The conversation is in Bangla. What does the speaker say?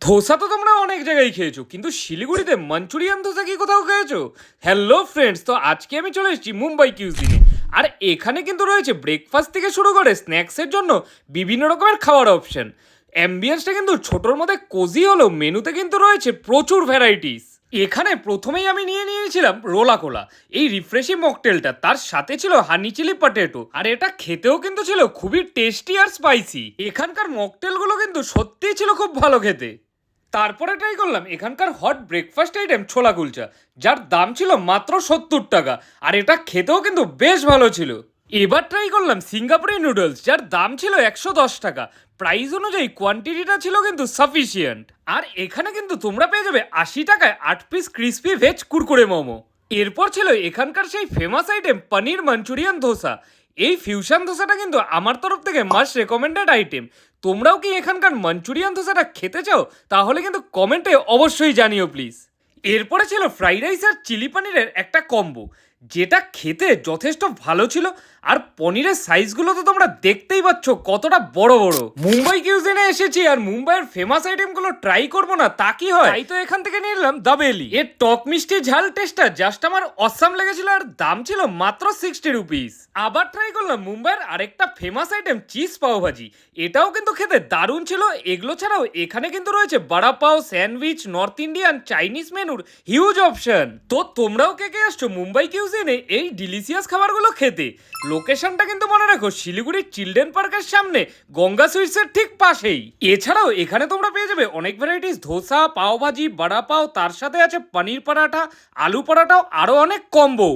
ধোসা তো তোমরা অনেক জায়গায় খেয়েছো, কিন্তু শিলিগুড়িতে মাঞ্চুরিয়ান ধোসা কি কোথাও খেয়েছো? হ্যালো ফ্রেন্ডস, তো আজকে আমি চলে এসেছি মুম্বাই কিউজিনে। আর এখানে কিন্তু রয়েছে ব্রেকফাস্ট থেকে শুরু করে স্ন্যাক্সের জন্য বিভিন্ন রকমের খাওয়ার অপশন। অ্যাম্বিয়েন্সটা কিন্তু ছোটোর মধ্যে কোজি হলেও মেনুতে কিন্তু রয়েছে প্রচুর ভ্যারাইটিস। এখানে প্রথমেই আমি নিয়েছিলাম রোলা কোলা, এই রিফ্রেশিং মকটেলটা। তার সাথে ছিল হানি চিলি পটেটো, আর এটা খেতেও কিন্তু ছিল খুবই টেস্টি আর স্পাইসি। এখানকার মকটেলগুলো কিন্তু সত্যিই ছিল খুব ভালো খেতে। তারপরে ট্রাই করলাম এখানকার হট ব্রেকফাস্ট আইটেম ছোলা কুলচা, যার দাম ছিল মাত্র 70 টাকা, আর এটা খেতেও কিন্তু বেশ ভালো ছিল। এবার ট্রাই করলাম সিঙ্গাপুরি নুডলস, যার দাম ছিল 110 টাকা। প্রাইস অনুযায়ী কোয়ান্টিটিটা ছিল কিন্তু সাফিসিয়েন্ট। আর এখানে কিন্তু তোমরা পেয়ে যাবে 80 টাকায় 8 piece crispy veg Kurkure momo. এরপর ছিল এখানকার সেই ফেমাস আইটেম পনির মাঞ্চুরিয়ান ধোসা। এই ফিউশন ধোসাটা কিন্তু আমার তরফ থেকে মাস্ট রেকমেন্ডেড আইটেম। তোমরাও কি এখানকার মাঞ্চুরিয়ান ধোসাটা খেতে চাও? তাহলে কিন্তু কমেন্টে অবশ্যই জানিও প্লিজ। এরপরে ছিল ফ্রাইড রাইস আর চিলি পনিরের একটা কম্বো, যেটা খেতে যথেষ্ট ভালো ছিল। আর পনিরের সাইজগুলো তো তোমরা দেখতেই পাচ্ছ কতটা বড় বড়। মুম্বাই কিউজিনে এসেছি আর মুম্বাইয়ের ফেমাস আইটেমগুলো ট্রাই করবো না তা কি হয়? তাই তো এখান থেকে নিয়ে নিলাম দাবেলি। এর টক মিষ্টি ঝাল টেস্টটা জাস্ট আমার অসাম লেগেছিল, আর দাম ছিল মাত্র 60 রুপিস। আবার ট্রাই করলাম মুম্বাইয়ের আরেকটা ফেমাস আইটেম চিজ পাও ভাজি। এটাও কিন্তু খেতে দারুণ ছিল। এগুলো ছাড়াও এখানে কিন্তু রয়েছে বড়া পাও, স্যান্ডউইচ, নর্থ ইন্ডিয়ান, চাইনিজ মেনুর হিউজ অপশন। তো তোমরাও কে কে আসছো মুম্বাই কিউজিনে এই ডিলিশিয়াস খাবারগুলো খেতে? লোকেশনটা কিন্তু মনে রাখো, শিলিগুড়ির চিলড্রেন পার্কের সামনে গঙ্গা সুইটসের ঠিক পাশেই। এছাড়াও এখানে তোমরা পেয়ে যাবে অনেক ভ্যারাইটিস ধোসা, পাও ভাজি, বড়া পাও, তার সাথে আছে পনির পরাঠা, আলু পরাঠাও, আরো অনেক কম্বো।